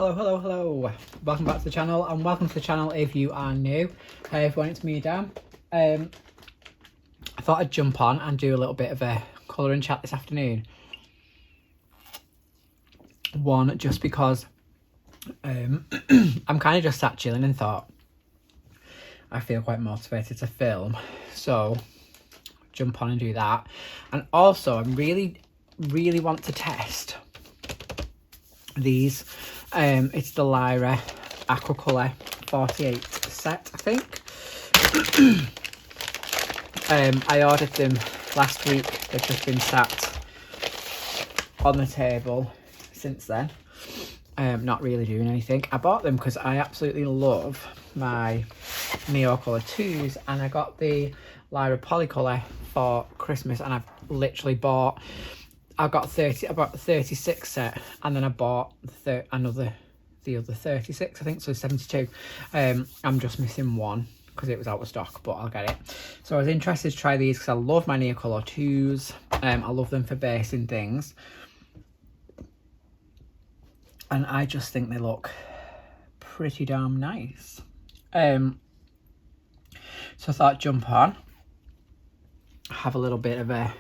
Hello. Welcome back to the channel, and welcome to the channel if you are new. Hey everyone, it's me, Dan. I thought I'd jump on and do a little bit of a colouring chat this afternoon. One, just because I'm kind of just sat chilling and thought I feel quite motivated to film, so jump on and do that. And also I really want to test these. It's the Lyra Aqua Colour 48 set, I think. I ordered them last week. They've just been sat on the table since then, not really doing anything. I bought them because I absolutely love my Neo Colour 2s, and I got the Lyra Polycolour for Christmas, and I've literally bought, I got 36 set, and then I bought the other 36, I think, so 72. I'm just missing one because it was out of stock, but I'll get it. So I was interested to try these because I love my Neo Colour 2s. I love them for basing things, and I just think they look pretty damn nice. So I thought jump on, have a little bit of a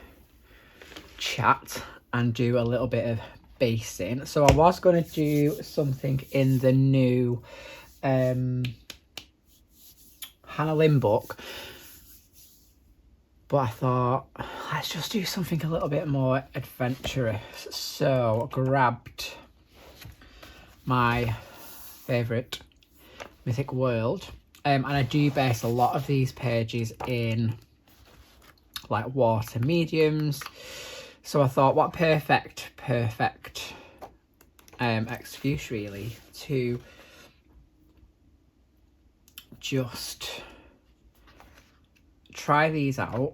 chat and do a little bit of basing. So I was going to do something in the new Hannah Lynn book, but I thought let's just do something a little bit more adventurous. So I grabbed my favourite Mythic world, and I do base a lot of these pages in like water mediums. So I thought, what perfect excuse really to just try these out.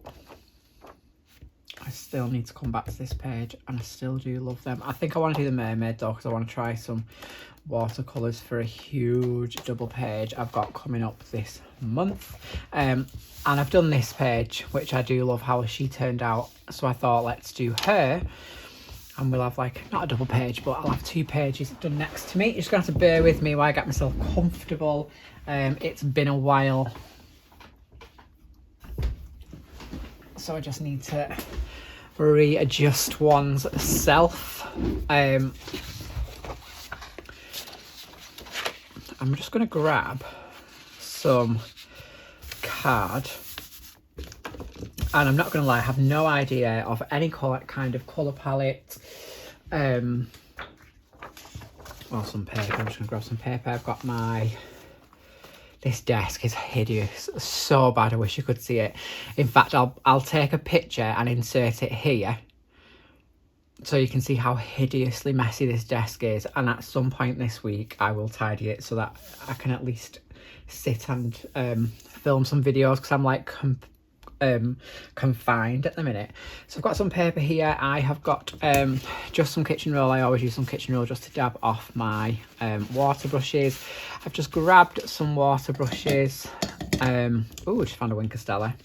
I still need to come back to this page, and I still do love them. I think I want to do the mermaid though, because I want to try some watercolours for a huge double page I've got coming up this month. And I've done this page, which I do love how she turned out, so I thought let's do her, and we'll have like, not a double page, but I'll have two pages done next to me. You're just gonna have to bear with me while I get myself comfortable. It's been a while, so I just need to readjust one's self. I'm just going to grab some card, and I'm not going to lie, I have no idea of any kind of colour palette, or some paper. I'm just going to grab some paper. I've got this desk is hideous, so bad, I wish you could see it. In fact, I'll take a picture and insert it here so you can see how hideously messy this desk is, and at some point this week I will tidy it so that I can at least sit and film some videos, because I'm like confined at the minute. So I've got some paper here. I have got just some kitchen roll. I always use some kitchen roll just to dab off my water brushes. I've just grabbed some water brushes. Oh, just found a Wink of Stella.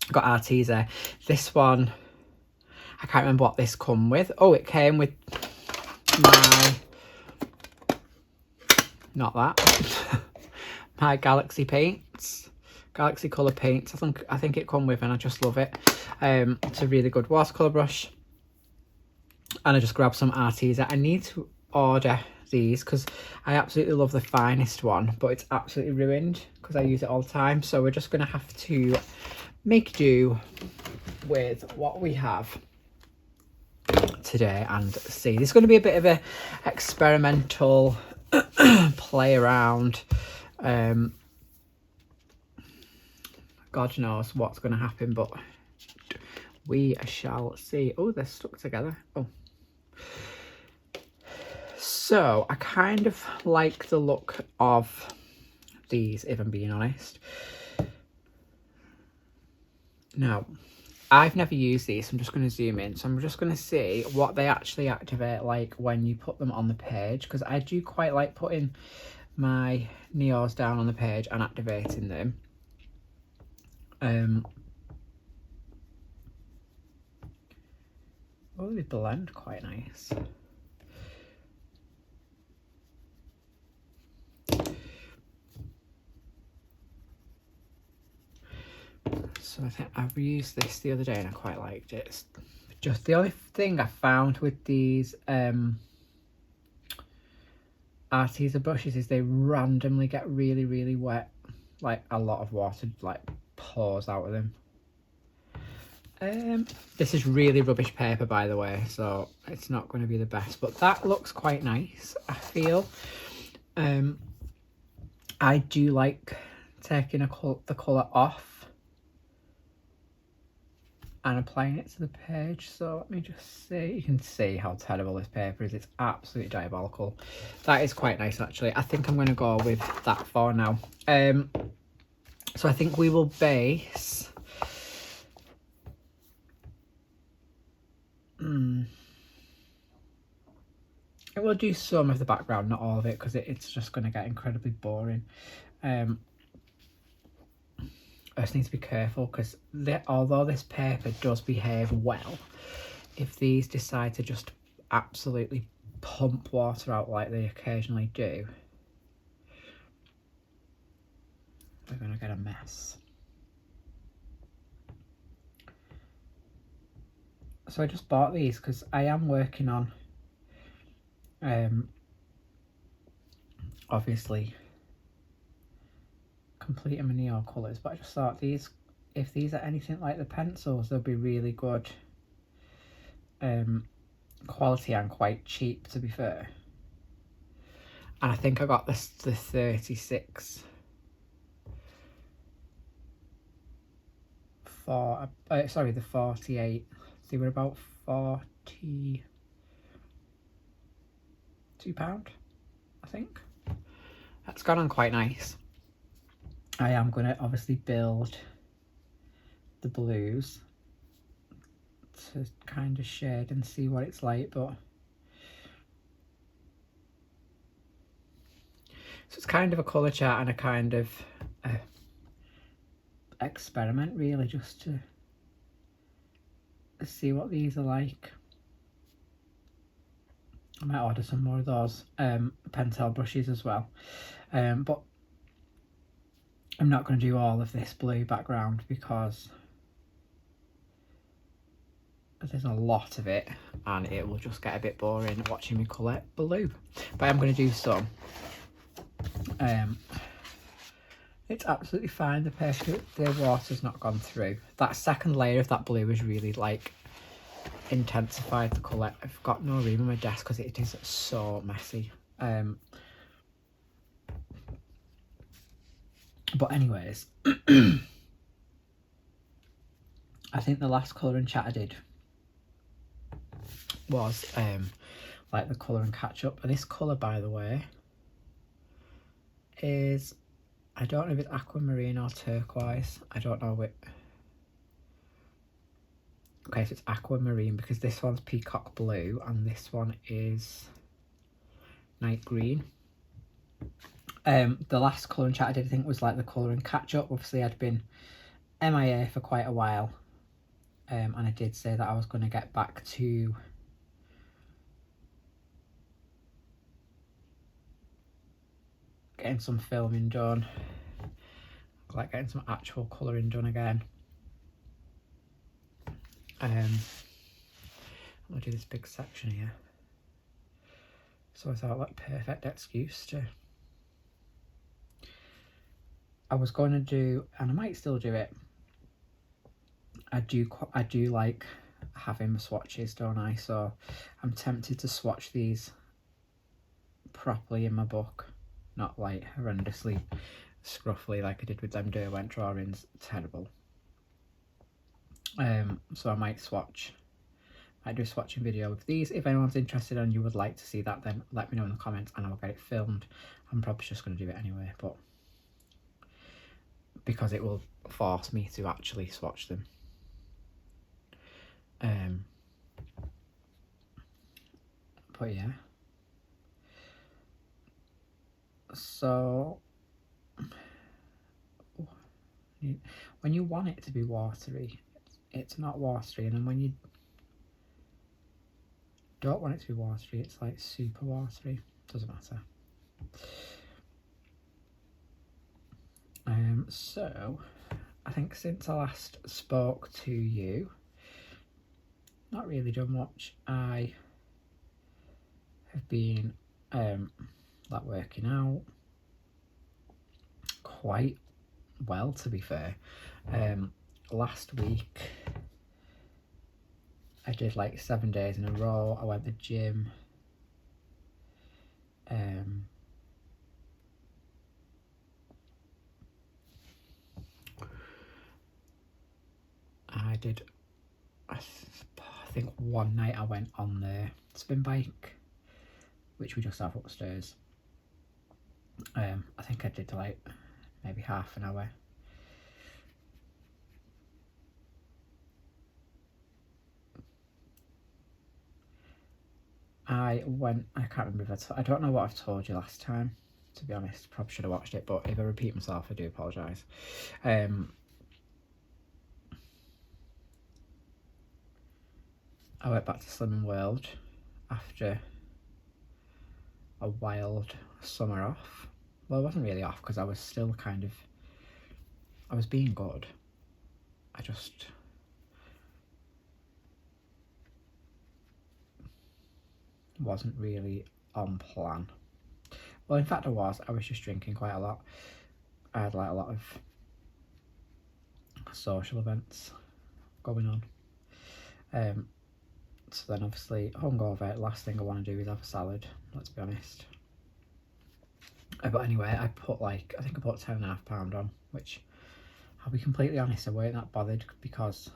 I've got Arteza. This one, I can't remember what this come with. Oh, it came with my, not that, my Galaxy paints, Galaxy Colour paints. I think it come with, and I just love it. It's a really good watercolour brush, and I just grabbed some Arteza. I need to order these because I absolutely love the finest one, but it's absolutely ruined because I use it all the time. So we're just going to have to make do with what we have today and see. This is going to be a bit of a experimental play around. God knows what's going to happen, but we shall see. Oh, they're stuck together. Oh, so I kind of like the look of these, if I'm being honest. Now, I've never used these. I'm just going to zoom in. So I'm just going to see what they actually activate like when you put them on the page, because I do quite like putting my Neos down on the page and activating them. Oh, they blend quite nice. I've used this the other day and I quite liked it. It's just the only thing I found with these Arteza brushes is they randomly get really, really wet. Like a lot of water like pours out of them. This is really rubbish paper, by the way, so it's not going to be the best, but that looks quite nice, I feel. I do like taking the colour off and applying it to the page. So let me just see. You can see how terrible this paper is. It's absolutely diabolical. That is quite nice, actually. I think I'm going to go with that for now. So I think we will base... It will do some of the background, not all of it, because it's just going to get incredibly boring. I just need to be careful because although this paper does behave well, if these decide to just absolutely pump water out like they occasionally do, we're going to get a mess. So I just bought these because I am working on obviously completing my neon colours, but I just thought these, if these are anything like the pencils, they'll be really good quality and quite cheap, to be fair. And I think I got the 36 for sorry, the 48. They were about £42, I think. That's gone on quite nice. I am going to obviously build the blues to kind of shade and see what it's like, but so it's kind of a colour chart and a kind of experiment, really, just to see what these are like. I might order some more of those Pentel brushes as well, but I'm not going to do all of this blue background because there's a lot of it and it will just get a bit boring watching me colour blue. But I'm going to do some. It's absolutely fine. The water's not gone through. That second layer of that blue is really like intensified the colour. I've got no room on my desk because it is so messy. But anyways, I think the last colouring chat I did was like the colour and catch up. And this colour, by the way, is, I don't know if it's aquamarine or turquoise. I don't know which. Okay, so it's aquamarine because this one's peacock blue and this one is night green. The last colouring chat I did, I think, was like the colouring catch up. Obviously I'd been MIA for quite a while, and I did say that I was going to get back to getting some filming done, like getting some actual colouring done again. I'm gonna do this big section here, so I thought, like, perfect excuse to. I was going to do, and I might still do it, I do like having swatches, don't I? So I'm tempted to swatch these properly in my book, not like horrendously scruffly like I did with them Derwent drawings. Terrible. So I might do a swatching video of these. If anyone's interested and you would like to see that, then let me know in the comments and I'll get it filmed. I'm probably just going to do it anyway, but because it will force me to actually swatch them. But yeah, so when you want it to be watery, it's not watery, and then when you don't want it to be watery, it's like super watery. Doesn't matter. So I think since I last spoke to you, not really done much. I have been like working out quite well, to be fair. Last week I did like 7 days in a row. I went to the gym. I did, I think one night I went on the spin bike, which we just have upstairs. I think I did like maybe half an hour. I can't remember if I don't know what I've told you last time, to be honest. Probably should have watched it, but if I repeat myself, I do apologise. I went back to Slimming World after a wild summer off. Well, I wasn't really off because I was still I was being good. I just wasn't really on plan. Well, in fact I was just drinking quite a lot. I had like a lot of social events going on. So then obviously hungover, last thing I want to do is have a salad, let's be honest. But anyway, I put like, I think I put 10.5 pounds on, which I'll be completely honest, I weren't that bothered because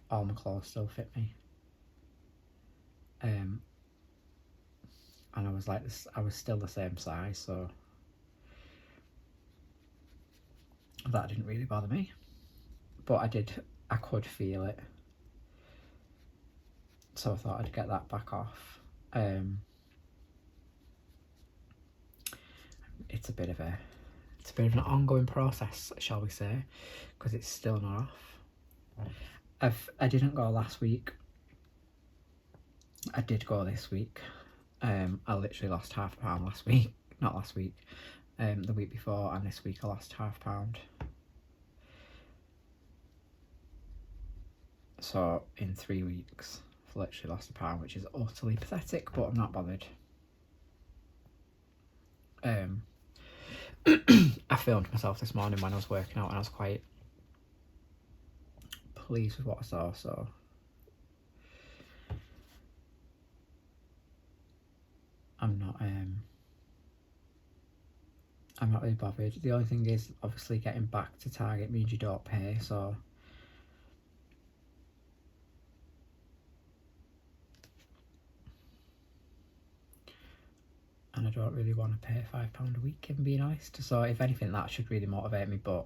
all my clothes still fit me. And I was like this, I was still the same size, so that didn't really bother me. But I could feel it, so I thought I'd get that back off. It's a bit of an ongoing process, shall we say, because it's still not off. I didn't go last week. I did go this week. I literally lost half a pound last week. Not last week. The week before, and this week I lost half a pound. So in 3 weeks, I've literally lost a pound, which is utterly pathetic, but I'm not bothered. I filmed myself this morning when I was working out, and I was quite pleased with what I saw, so I'm not really bothered. The only thing is, obviously, getting back to Target means you don't pay, so and I don't really want to pay £5 a week, if I'm being honest. So if anything, that should really motivate me, but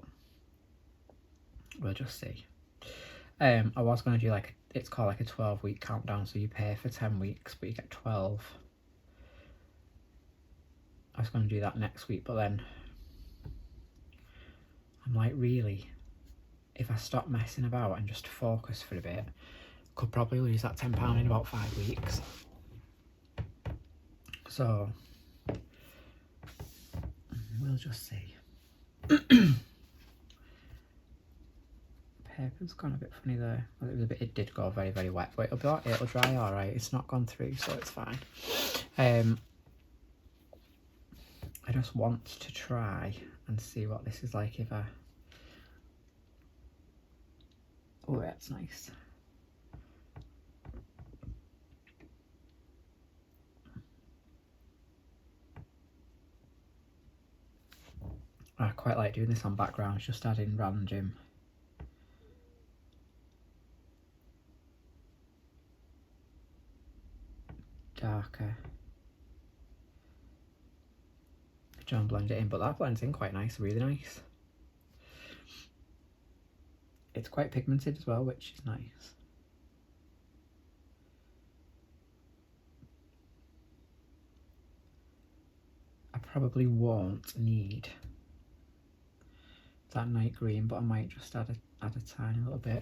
we'll just see. I was going to do like, it's called like a 12-week countdown, so you pay for 10 weeks, but you get 12. I was going to do that next week, but then I'm like, really, if I stop messing about and just focus for a bit, could probably lose that £10 in about 5 weeks. So we'll just see. Paper's gone a bit funny there. Well, it did go very, very wet, but it'll dry all right. It's not gone through, so it's fine. I just want to try and see what this is like if I... Oh, that's nice. I quite like doing this on backgrounds, just adding random darker. Try and blend it in, but that blends in quite nice, really nice. It's quite pigmented as well, which is nice. I probably won't need that night green, but I might just add a tiny little bit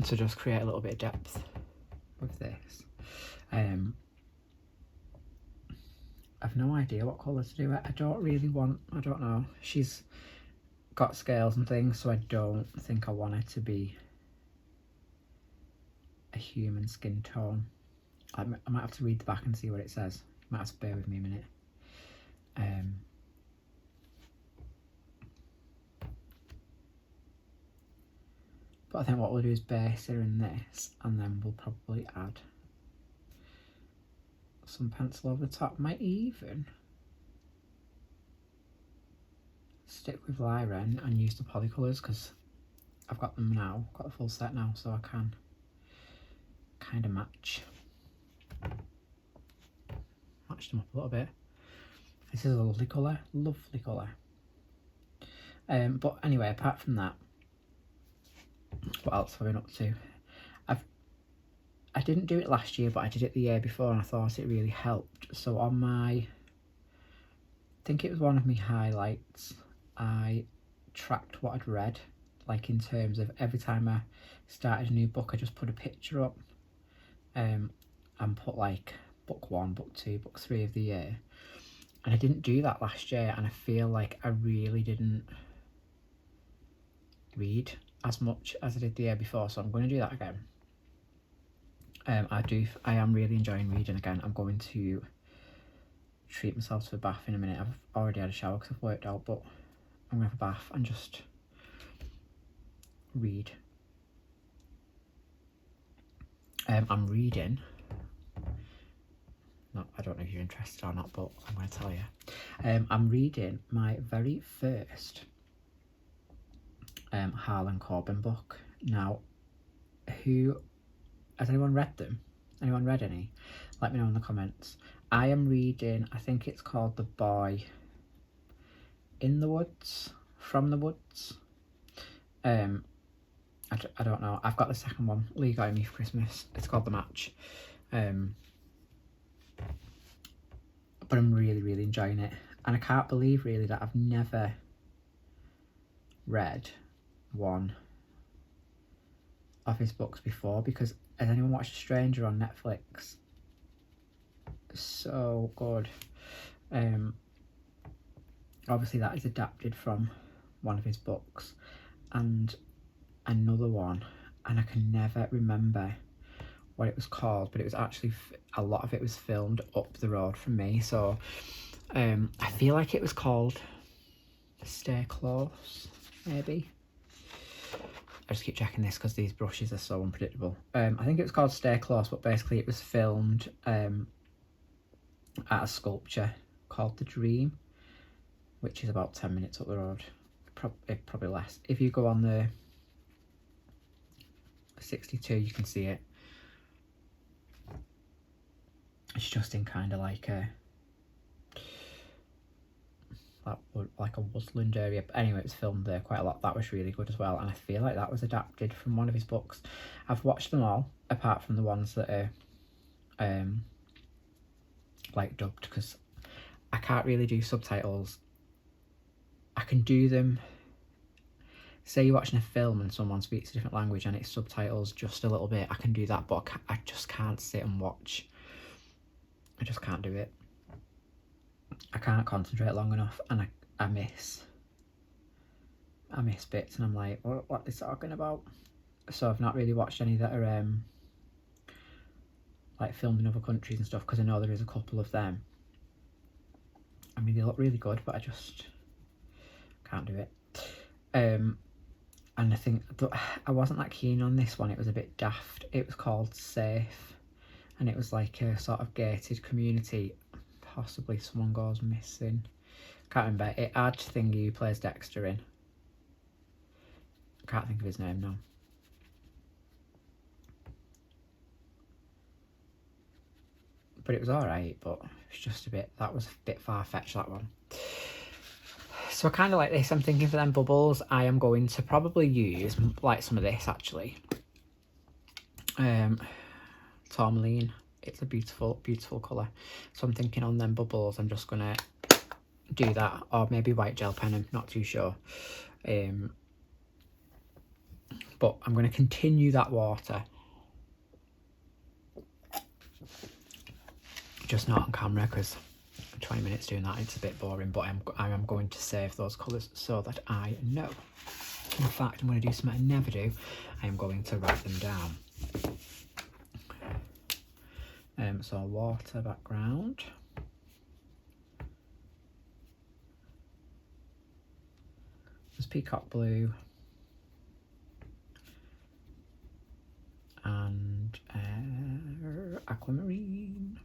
to just create a little bit of depth with this. I've no idea what colour to do it. I don't know. She's got scales and things, so I don't think I want it to be a human skin tone. I might have to read the back and see what it says. You might have to bear with me a minute. But I think what we'll do is base her in this, and then we'll probably add some pencil over the top. Might even stick with Lyra and use the polycolours, because I've got them now, got the full set now, so I can kind of match them up a little bit. This is a lovely colour, lovely colour. But anyway, apart from that, what else have I been up to? I didn't do it last year, but I did it the year before, and I thought it really helped. So on I think it was one of my highlights, I tracked what I'd read, like in terms of every time I started a new book, I just put a picture up, and put like book 1, book 2, book 3 of the year. And I didn't do that last year, and I feel like I really didn't read as much as I did the year before, so I'm going to do that again. I am really enjoying reading again. I'm going to treat myself to a bath in a minute. I've already had a shower because I've worked out, but I'm going to have a bath and just read. I'm reading, no, I don't know if you're interested or not, but I'm going to tell you. I'm reading my very first Harlan Coben book. Now, has anyone read them? Anyone read any? Let me know in the comments. I am reading, I think it's called The Boy in the Woods, From the Woods. I don't know. I've got the second one. Lee got me for Christmas. It's called The Match. But I'm really, really enjoying it. And I can't believe really that I've never read one of his books before, because has anyone watched A Stranger on Netflix? So good. Obviously that is adapted from one of his books, and another one, and I can never remember what it was called, but it was actually a lot of it was filmed up the road from me, so I feel like it was called Stay Close, maybe. I just keep checking this because these brushes are so unpredictable. I think it was called Stay Close, but basically it was filmed at a sculpture called The Dream, which is about 10 minutes up the road, probably less. If you go on the 62, you can see it. It's just in kind of like a woodland area. But anyway, it was filmed there quite a lot. That was really good as well, and I feel like that was adapted from one of his books. I've watched them all, apart from the ones that are like dubbed, because I can't really do subtitles. I can do them. Say you're watching a film and someone speaks a different language and it's subtitles just a little bit, I can do that, but I just can't sit and watch. I just can't do it. I can't concentrate long enough, and I miss bits, and I'm like, what are they talking about? So I've not really watched any that are like filmed in other countries and stuff, because I know there is a couple of them. I mean, they look really good, but I just can't do it. And I think I wasn't that keen on this one. It was a bit daft. It was called Safe, and it was like a sort of gated community. Possibly someone goes missing. Can't remember. It had thingy who plays Dexter in. Can't think of his name now. But it was alright, but it's just that was a bit far-fetched, that one. So I kind of like this. I'm thinking for them bubbles, I am going to probably use like some of this actually. Tourmaline. It's a beautiful, beautiful colour. So I'm thinking on them bubbles, I'm just going to do that. Or maybe white gel pen, I'm not too sure. But I'm going to continue that water. Just not on camera because 20 minutes doing that, it's a bit boring, but I am going to save those colours so that I know. In fact, I'm going to do something I never do. I am going to write them down. So water background. There's peacock blue. And aquamarine.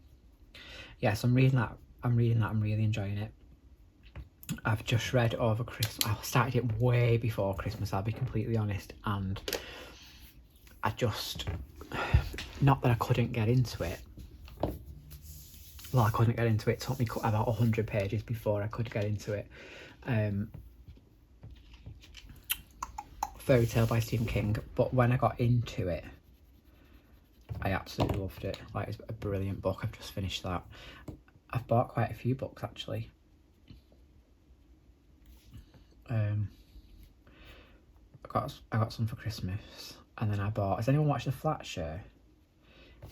Yes, I'm reading that. I'm really enjoying it. I've just read over Christmas. I started it way before Christmas, I'll be completely honest, and I just, not that I couldn't get into it. Well, I couldn't get into it. It took me about 100 pages before I could get into it. Fairy Tale by Stephen King, but when I got into it, I absolutely loved it. Like, it's a brilliant book. I've just finished that. I've bought quite a few books actually. I got some for Christmas, and then I bought. Has anyone watched The Flat Show?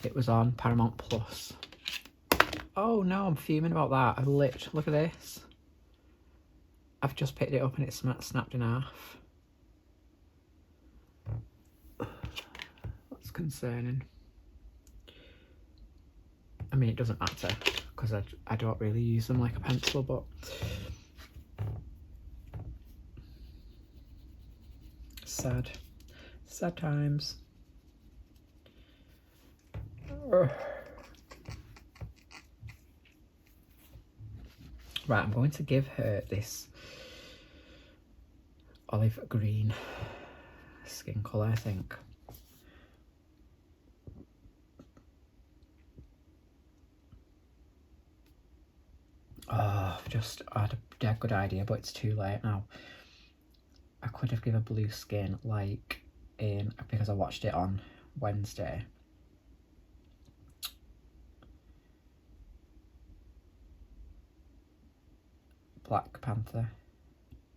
It was on Paramount Plus. Oh no, I'm fuming about that. Look at this. I've just picked it up and it's snapped in half. That's concerning. I mean, it doesn't matter because I don't really use them like a pencil, but sad times. Ugh. Right, I'm going to give her this olive green skin colour, I think. Oh, I've just had a dead good idea, but it's too late now. I could have given blue skin like in, because I watched it on Wednesday. Black Panther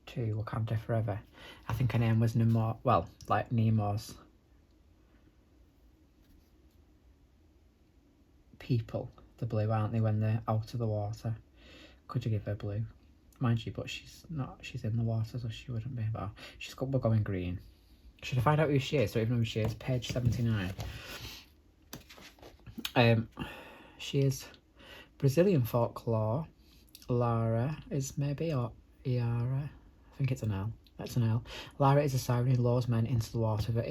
2, Wakanda Forever. I think her name was Nemo, well, like Nemo's people. The blue, aren't they, when they're out of the water? Could you give her blue? Mind you, but she's not, she's in the water, so she wouldn't be, but we're going green. Should I find out who she is? Don't even know who she is. Page 79. She is Brazilian folklore. Lyra is maybe, or Iara. I think it's an L. That's an L. Lyra is a siren who lures men into the water with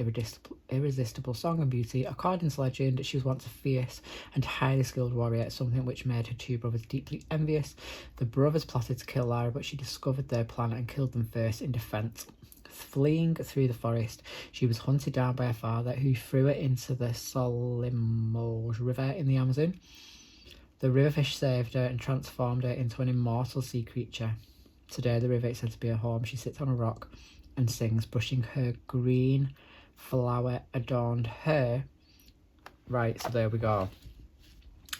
irresistible song and beauty. According to legend, she was once a fierce and highly skilled warrior, something which made her two brothers deeply envious. The brothers plotted to kill Lyra, but she discovered their plan and killed them first in defence. Fleeing through the forest, she was hunted down by her father, who threw her into the Solimões River in the Amazon. The riverfish saved her and transformed her into an immortal sea creature. Today, the river is said to be her home. She sits on a rock and sings, brushing her green flower-adorned hair. Right, so there we go.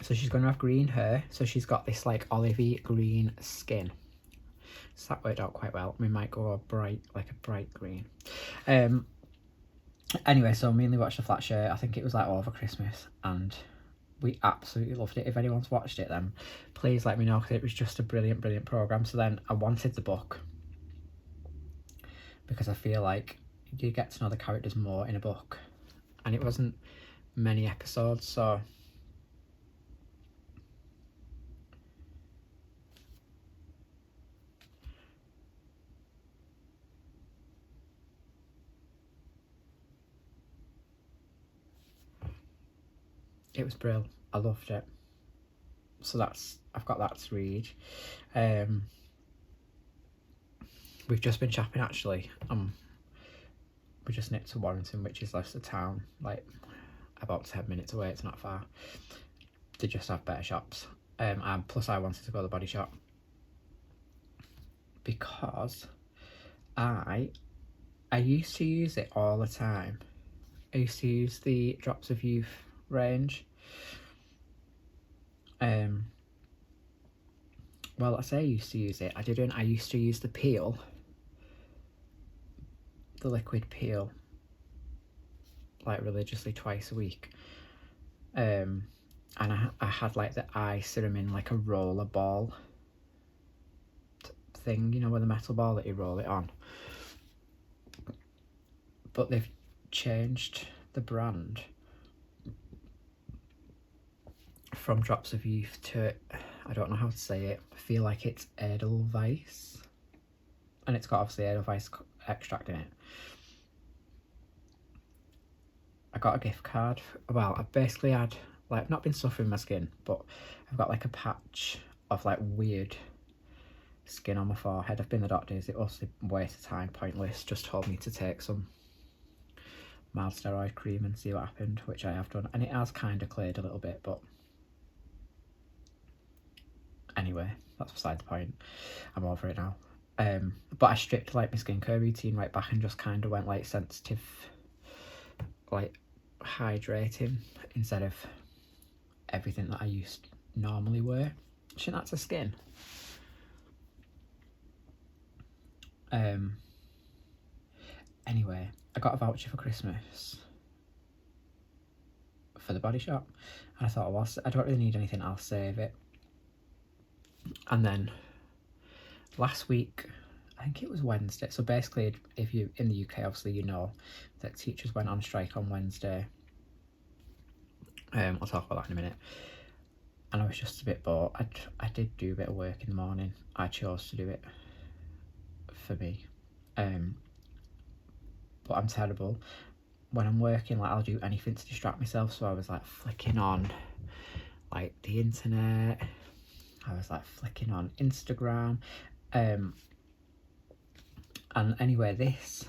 So she's going to have green hair. So she's got this, like, olivey green skin. So that worked out quite well. We might go a bright green. Anyway, so me and Lee watched The Flat Show. I think it was, like, over Christmas, and we absolutely loved it. If anyone's watched it, then please let me know, because it was just a brilliant programme. So then I wanted the book, because I feel like you get to know the characters more in a book, and it wasn't many episodes, so it was brilliant. I loved it. So I've got that to read. We've just been shopping actually. We just nipped to Warrington, which is Leicester town, like about 10 minutes away. It's not far. They just have better shops. And plus I wanted to go to the Body Shop because I used to use it all the time. I used to use the Drops of Youth range. Well, I say I used to use it. I didn't. I used to use the peel, the liquid peel, like religiously twice a week. and I had like the eye serum in like a roller ball thing, you know, with a metal ball that you roll it on. But they've changed the brand from Drops of Youth to, I don't know how to say it, I feel like it's Edelweiss, and it's got obviously Edelweiss extract in it. I got a gift card. Well, I've basically had, like, I've not been suffering my skin, but I've got like a patch of like weird skin on my forehead. I've been to the doctors, it was a waste of time, pointless, just told me to take some mild steroid cream and see what happened, which I have done, and it has kind of cleared a little bit, but anyway, that's beside the point. I'm over it now. But I stripped like my skincare routine right back and just kind of went like sensitive, like hydrating instead of everything that I used normally wear. Shouldn't that's a skin. Anyway, I got a voucher for Christmas for the Body Shop, and I thought, well, I don't really need anything, I'll save it. And then last week, I think it was Wednesday, so basically if you're in the UK, obviously you know that teachers went on strike on Wednesday. I'll talk about that in a minute. And I was just a bit bored. I did do a bit of work in the morning. I chose to do it for me. But I'm terrible. When I'm working, like, I'll do anything to distract myself. So I was like flicking on like the internet. I was like flicking on Instagram. And anyway, this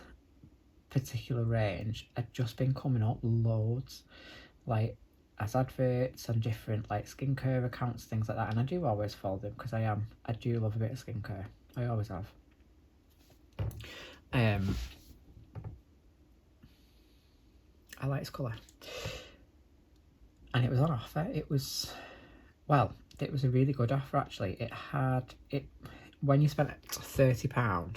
particular range had just been coming up loads, like as adverts on different like skincare accounts, things like that, and I do always follow them because I do love a bit of skincare. I always have. I like its colour, and it was on offer. It was a really good offer actually. It had it when you spent £30,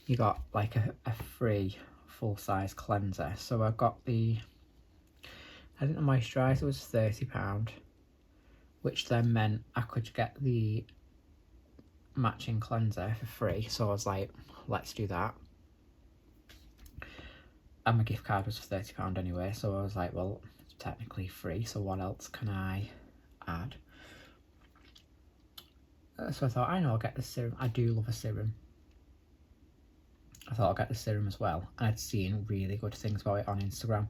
you got like a free full-size cleanser. So I got I think the moisturiser was £30, which then meant I could get the matching cleanser for free. So I was like, let's do that. And my gift card was for £30 anyway, so I was like, well, it's technically free, so what else can I add? So I thought, I know, I'll get the serum. I do love a serum. I thought I'll get the serum as well. And I'd seen really good things about it on Instagram.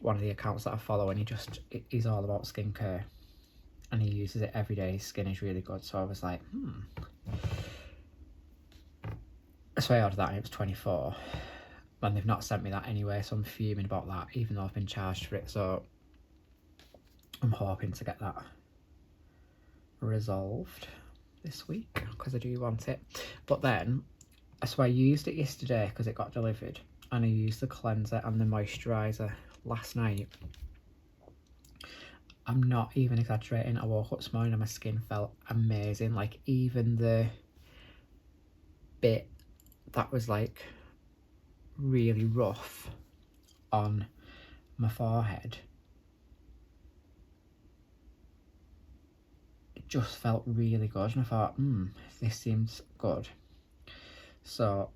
One of the accounts that I follow, and he's all about skincare, and he uses it every day. His skin is really good, so I was like, So I ordered that, and it was £24. And they've not sent me that anyway, so I'm fuming about that, even though I've been charged for it. So I'm hoping to get that resolved this week because I do want it. But then, so I used it yesterday because it got delivered, and I used the cleanser and the moisturiser last night. I'm not even exaggerating. I woke up this morning and my skin felt amazing. Like, even the bit that was like really rough on my forehead, it just felt really good, and I thought, this seems good. So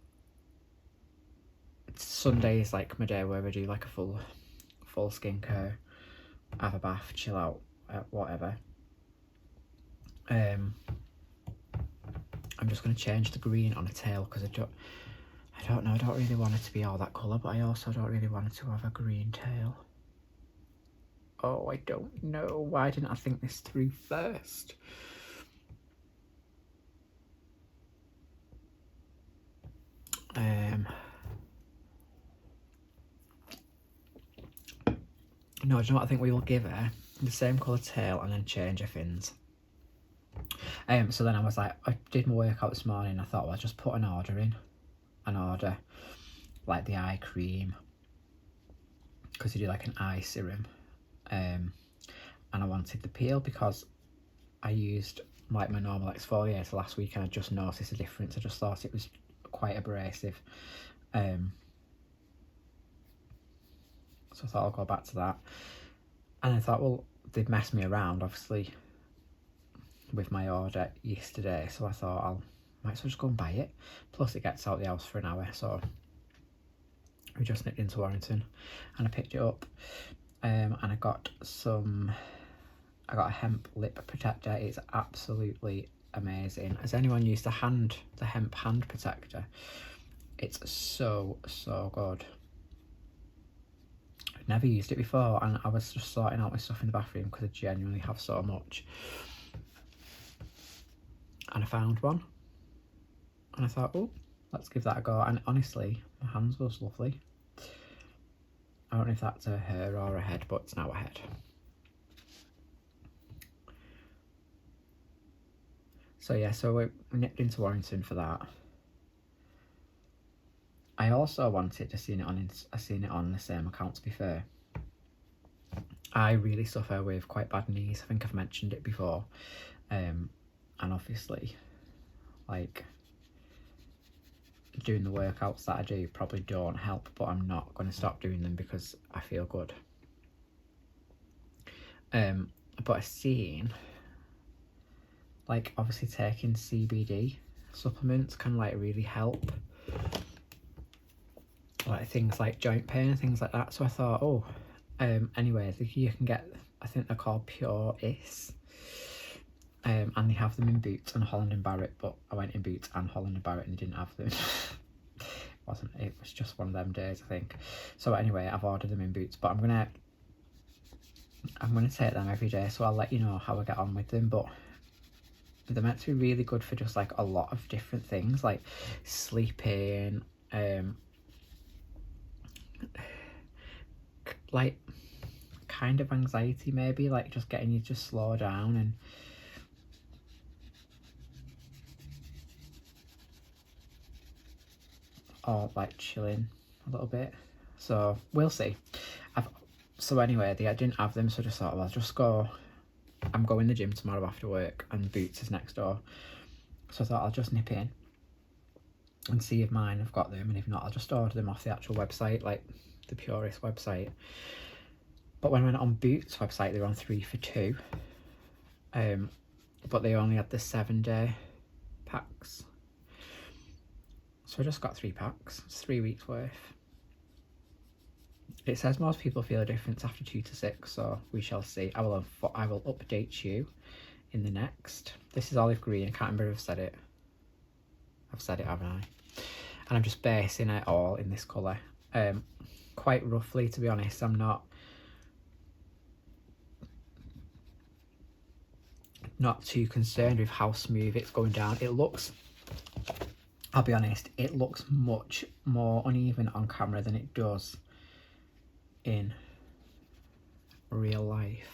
Sunday is like my day where I do like a full skincare, have a bath, chill out, whatever. I'm just going to change the green on a tail because I don't know, I don't really want it to be all that colour, but I also don't really want it to have a green tail. Oh, I don't know. Why didn't I think this through first? No, do you know what I think we will give her? The same colour tail and then change her fins. So then I was like, I did my workout this morning. I thought, well, I'll just put an order in. Like the eye cream, because you do like an eye serum. And I wanted the peel because I used like my normal exfoliator last week and I just noticed a difference. I just thought it was quite abrasive. So I thought I'll go back to that. And I thought, well, they'd messed me around, obviously, with my order yesterday, so I thought might as well just go and buy it. Plus it gets out the house for an hour, so we just nipped into Warrington and I picked it up. And I got a hemp lip protector. It's absolutely amazing. Has anyone used the hemp hand protector? It's so good. I'd never used it before, and I was just sorting out my stuff in the bathroom because I genuinely have so much, and I found one and I thought, oh, let's give that a go. And honestly, my hands was lovely. I don't know if that's a her or a head, but it's now a head. So yeah, so we nipped into Warrington for that. I also wanted to see it on the same account, to be fair. I really suffer with quite bad knees. I think I've mentioned it before. And obviously, like, doing the workouts that I do probably don't help, but I'm not going to stop doing them because I feel good. But I've seen, like, obviously taking CBD supplements can like really help, like things like joint pain and things like that. So I thought, oh, anyway, you can get, I think they're called Pure Is, and they have them in Boots and Holland & Barrett, but I went in Boots and Holland & Barrett and they didn't have them. It was just one of them days, I think. So anyway, I've ordered them in Boots, but I'm gonna take them every day, so I'll let you know how I get on with them. But they're meant to be really good for just like a lot of different things, like sleeping, like kind of anxiety, maybe, like just getting you to slow down, and or like chilling a little bit. So we'll see. So anyway, I didn't have them, so I just thought, well, I'll just go. I'm going to the gym tomorrow after work, and Boots is next door, so I thought I'll just nip in and see if mine have got them, and if not, I'll just order them off the actual website, like the Purist website. But when I went on Boots website, they were on 3 for 2, but they only had the 7-day packs, so I just got 3 packs. It's 3 weeks worth. It says most people feel a difference after 2 to 6, so we shall see. I will update you in the next. This is olive green. I can't remember if I've said it. I've said it, haven't I? And I'm just basing it all in this colour. Quite roughly, to be honest. I'm not too concerned with how smooth it's going down. It looks, I'll be honest, it looks much more uneven on camera than it does in real life.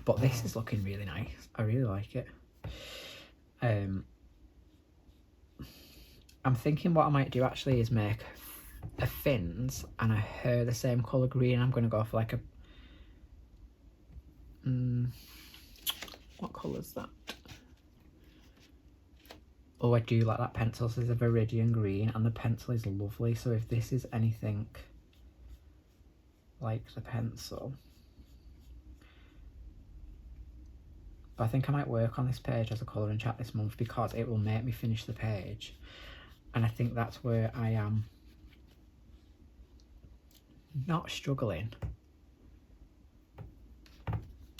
But this is looking really nice. I really like it. I'm thinking what I might do actually is make a fins and a hair the same colour green. I'm going to go for like a what colour is that? Oh, I do like that pencil. So there's a Viridian green, and the pencil is lovely. So if this is anything like the pencil, but I think I might work on this page as a colour and chat this month, because it will make me finish the page, and I think that's where I am not struggling.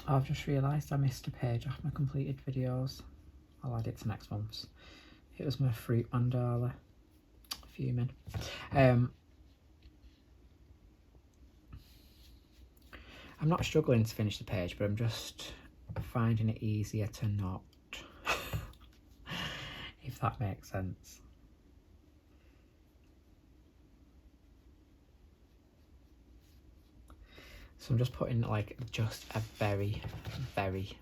I've just realised I missed a page off my completed videos. I'll add it to next month's. It was my fruit mandala. Fuming. I'm not struggling to finish the page, but I'm just finding it easier to not. If that makes sense. So I'm just putting like just a very, very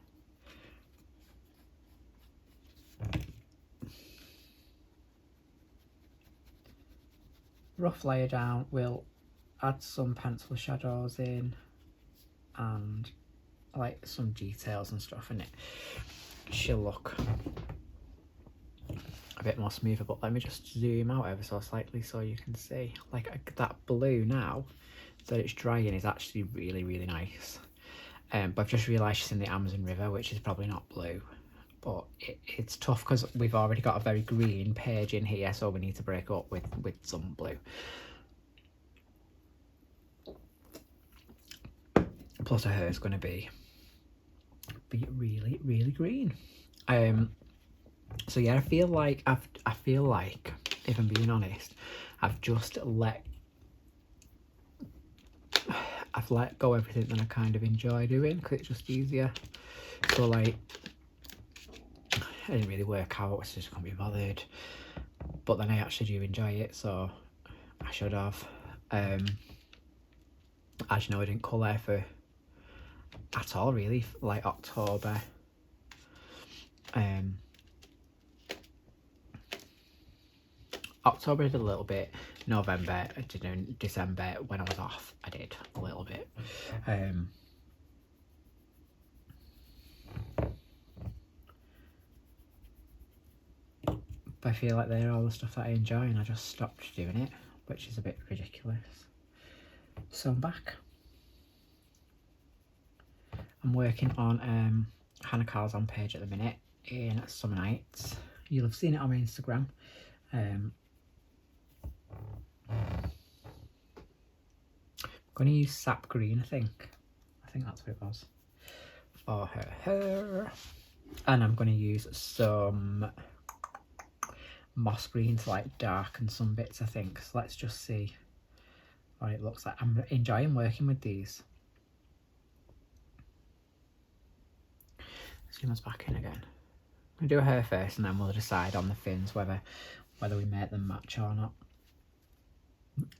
rough layer down. We'll add some pencil shadows in and like some details and stuff in it. She'll look a bit more smoother, but let me just zoom out ever so slightly so you can see. Like that blue now, that it's drying is actually really, really nice. But I've just realised she's in the Amazon River, which is probably not blue. But it's tough because we've already got a very green page in here, so we need to break up with some blue. Plus her hair is going to be really, really green. So yeah, I feel like, if I'm being honest, I've let go everything that I kind of enjoy doing because it's just easier. So like, I didn't really work out, so I just can't be bothered. But then I actually do enjoy it, so I should have. As you know, I didn't colour for at all really, like October. October I did a little bit, November I did, in December when I was off I did a little bit. But I feel like they're all the stuff that I enjoy and I just stopped doing it, which is a bit ridiculous. So I'm back. I'm working on Hannah Carl's page at the minute in Summer Nights. You'll have seen it on my Instagram. I'm going to use sap green, I think that's what it was, for her hair. And I'm going to use some moss green to like darken some bits, I think. So let's just see what it looks like. I'm enjoying working with these. Seamus back in again. I'm going to do her hair first and then we'll decide on the fins whether we make them match or not.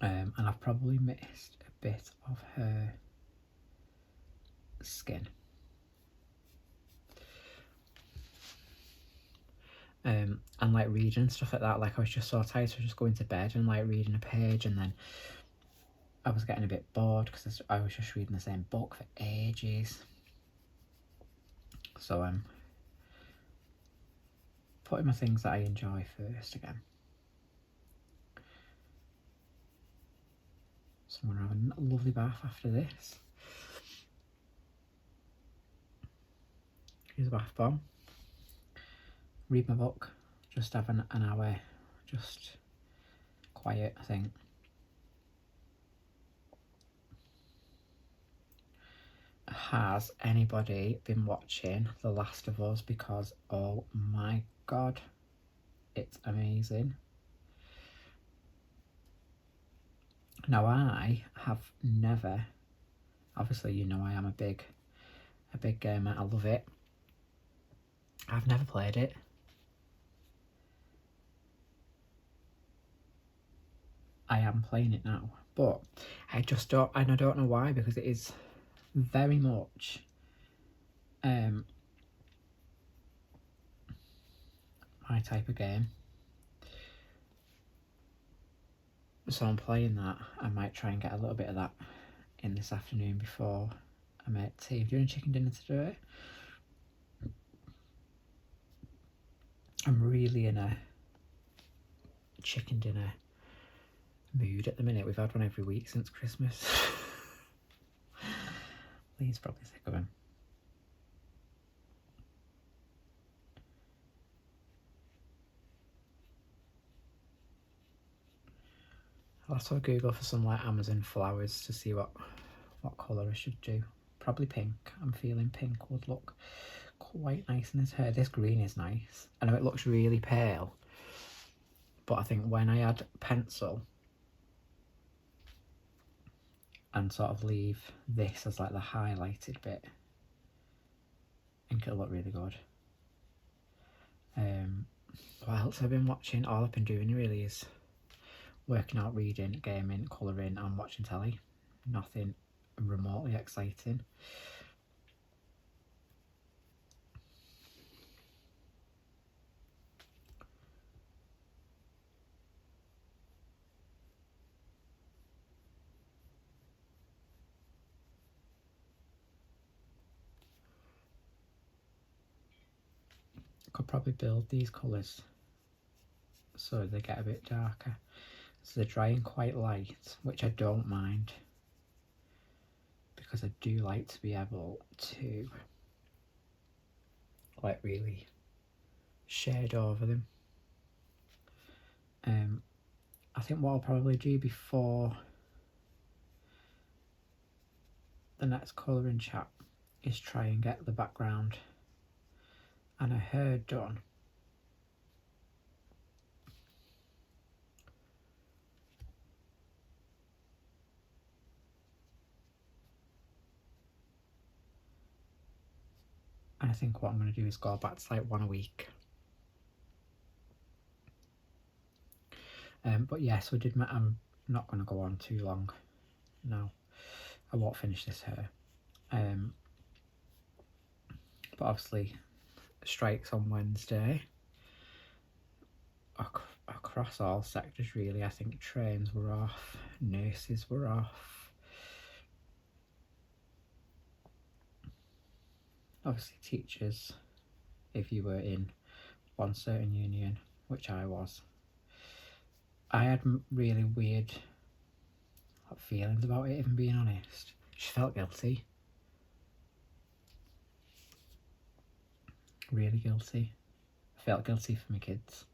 And I've probably missed a bit of her skin. And like reading and stuff like that, like I was just so tired, so I was just going to bed and like reading a page, and then I was getting a bit bored because I was just reading the same book for ages. So putting my things that I enjoy first again. So I'm going to have a lovely bath after this. Use a bath bomb. Read my book. Just have an hour, just quiet, I think. Has anybody been watching The Last of Us? Because oh my god, it's amazing. Now I have never, obviously you know I am a big gamer, I love it. I've never played it. I am playing it now, but I just don't, and I don't know why, because it is very much my type of game. So I'm playing that. I might try and get a little bit of that in this afternoon before I make tea. I'm doing chicken dinner today. I'm really in a chicken dinner mood at the minute. We've had one every week since Christmas. Lee's probably sick of him. I'll have to Google for some like Amazon flowers to see what colour I should do. Probably pink. I'm feeling pink would look quite nice in his hair. This green is nice. I know it looks really pale, but I think when I add pencil and sort of leave this as like the highlighted bit, I think it'll look really good. What else I've been watching? All I've been doing really is working out, reading, gaming, colouring and watching telly. Nothing remotely exciting. Could probably build these colours so they get a bit darker. So they're drying quite light, which I don't mind. because I do like to be able to like really shade over them. I think what I'll probably do before the next colouring chat is try and get the background and her hair done. And I think what I'm going to do is go back to like 1 a week. But yes, I'm not going to go on too long. No, I won't finish this hair. But obviously, strikes on Wednesday. Across all sectors really. I think trains were off, nurses were off. Obviously teachers, if you were in one certain union, which I was. I had really weird feelings about it, if I'm being honest. Just felt guilty. Really guilty. I felt guilty for my kids.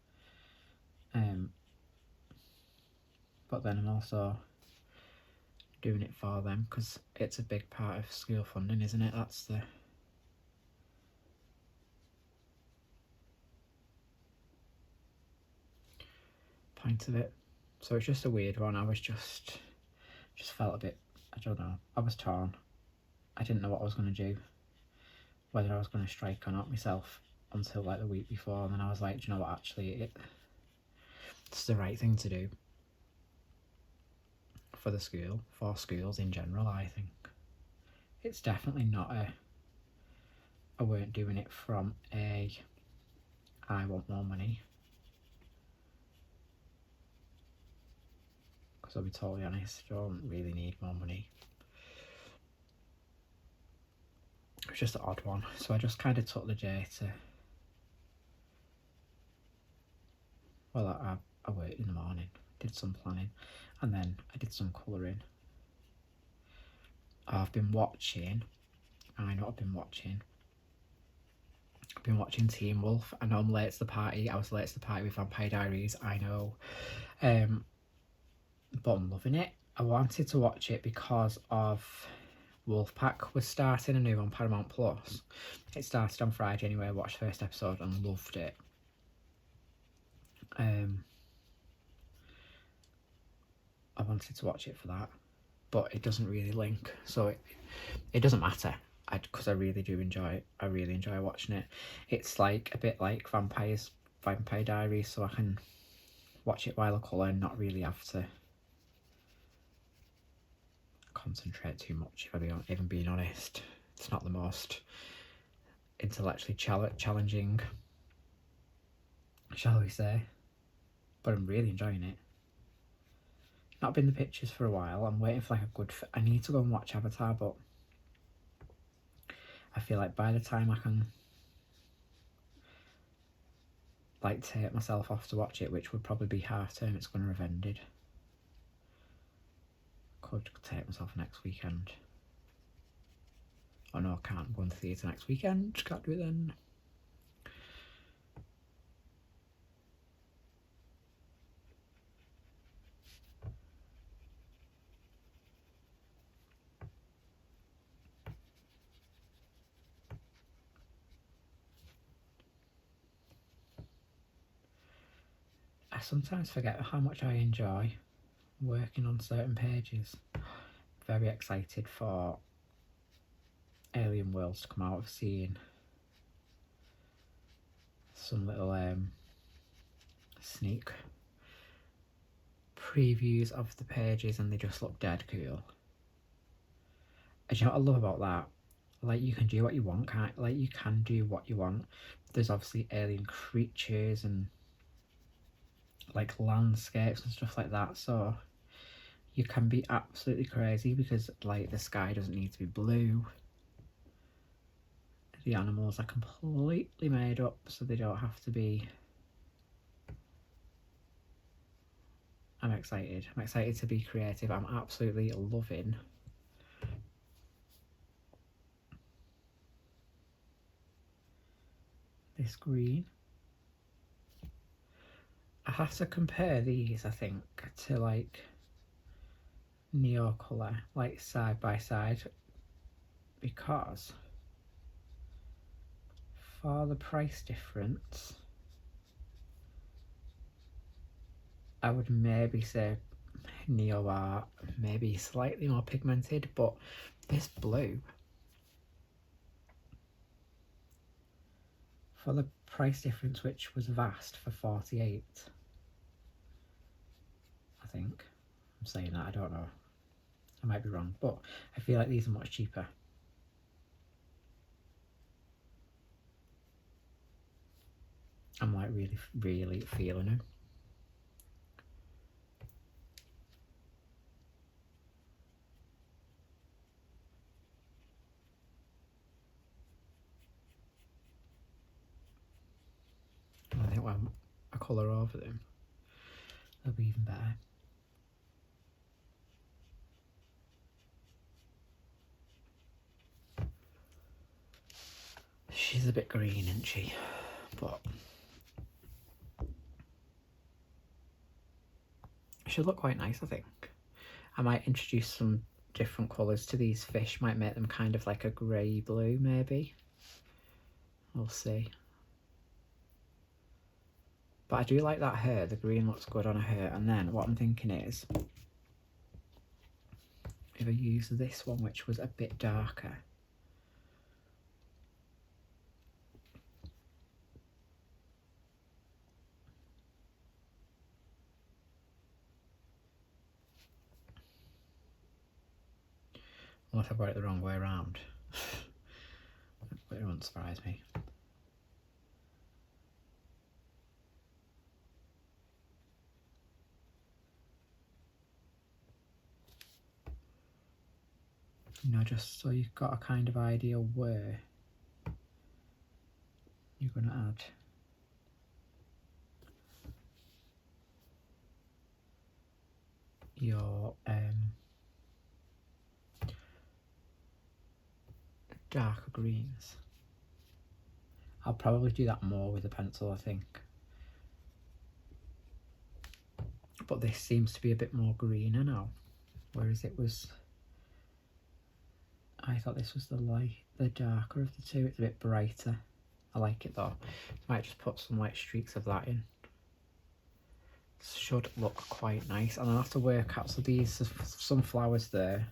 But then I'm also doing it for them because it's a big part of school funding, isn't it? That's the point of it. So it's just a weird one. I was just felt a bit, I don't know, I was torn. I didn't know what I was going to do, whether I was going to strike or not myself until like the week before, and then I was like, do you know what, actually it's the right thing to do for the school, for schools in general. I think it's definitely not I weren't doing it from I want more money, because I'll be totally honest, I don't really need more money. It was just an odd one, so I just kind of took the day to, well, I worked in the morning, did some planning, and then I did some colouring. I've been watching Teen Wolf. I know I'm late to the party. I was late to the party with Vampire Diaries, I know. But I'm loving it. I wanted to watch it because of Wolfpack was starting, a new on Paramount Plus. It started on Friday anyway. I watched the first episode and loved it. I wanted to watch it for that, but it doesn't really link, so it doesn't matter, because I really do enjoy it. I really enjoy watching it. It's like a bit like Vampire Diaries, so I can watch it while I colour and not really have to concentrate too much, if I'm being honest. It's not the most intellectually challenging, shall we say, but I'm really enjoying it. Not been the pictures for a while. I'm waiting for like a good I need to go and watch Avatar, but I feel like by the time I can like take myself off to watch it, which would probably be half term, it's going to have ended. Could take myself next weekend. Oh no, I can't. I'm going to the theatre next weekend. Can't do it then. I sometimes forget how much I enjoy working on certain pages. Very excited for Alien Worlds to come out. I've seen some little sneak previews of the pages and they just look dead cool. And you know what I love about that? Like, you can do what you want, can't like you can do what you want. There's obviously alien creatures and like landscapes and stuff like that, so you can be absolutely crazy because like the sky doesn't need to be blue. The animals are completely made up, so they don't have to be. I'm excited to be creative. I'm absolutely loving this green. I have to compare these, I think, to like Neo colour, like side by side, because for the price difference I would maybe say Neo are maybe slightly more pigmented, but this blue, for the price difference, which was vast for 48, I think. I'm saying that, I don't know, I might be wrong, but I feel like these are much cheaper. I'm like really feeling them. I think when I colour over them, they'll be even better. She's a bit green, isn't she? But she'll look quite nice, I think. I might introduce some different colours to these fish, might make them kind of like a grey blue maybe. We'll see. But I do like that hair, the green looks good on her hair. And then what I'm thinking is, if I use this one, which was a bit darker, unless I've got it the wrong way around, but it won't surprise me. You know, just so you've got a kind of idea where you're going to add your darker greens. I'll probably do that more with a pencil, I think. But this seems to be a bit more greener now, whereas it was, I thought this was the darker of the two. It's a bit brighter. I like it though. Might just put some like streaks of that in. Should look quite nice. And I'll have to work out, so these, some flowers there, and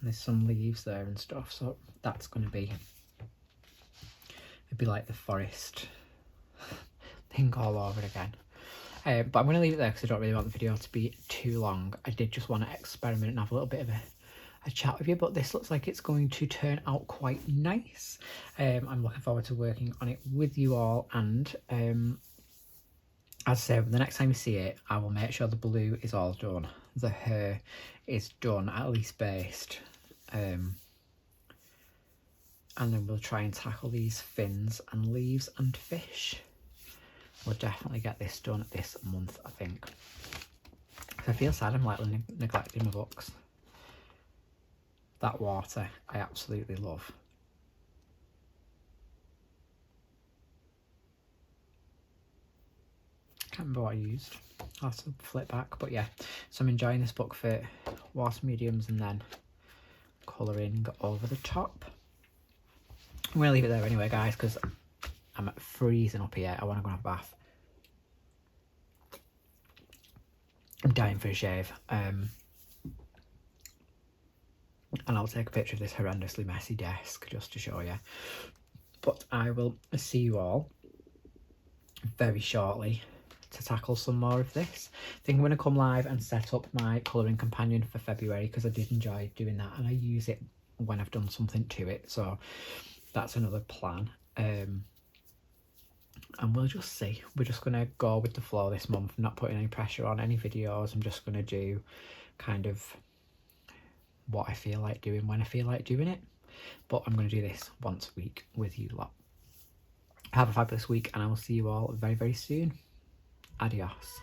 there's some leaves there and stuff, so that's going to be, it'd be like the forest thing all over again. But I'm going to leave it there because I don't really want the video to be too long. I did just want to experiment and have a little bit of a chat with you, but this looks like it's going to turn out quite nice. I'm looking forward to working on it with you all, and as I say, the next time you see it, I will make sure the blue is all done, the hair is done, at least based, and then we'll try and tackle these fins and leaves and fish. We'll definitely get this done this month, I think. I feel sad I'm like neglecting my books. That water I absolutely love. Can't remember what I used. I'll have to flip back, but yeah. So I'm enjoying this book for water mediums and then colouring over the top. I'm going to leave it there anyway, guys, because I'm freezing up here. I want to go and have a bath. I'm dying for a shave. And I'll take a picture of this horrendously messy desk just to show you. But I will see you all very shortly to tackle some more of this. I think I'm going to come live and set up my colouring companion for February, because I did enjoy doing that and I use it when I've done something to it. So that's another plan. And we'll just see. We're just going to go with the flow this month, not putting any pressure on any videos. I'm just going to do kind of what I feel like doing when I feel like doing it. But I'm going to do this once a week with you lot. Have a fabulous week, and I will see you all very, very soon. Adios.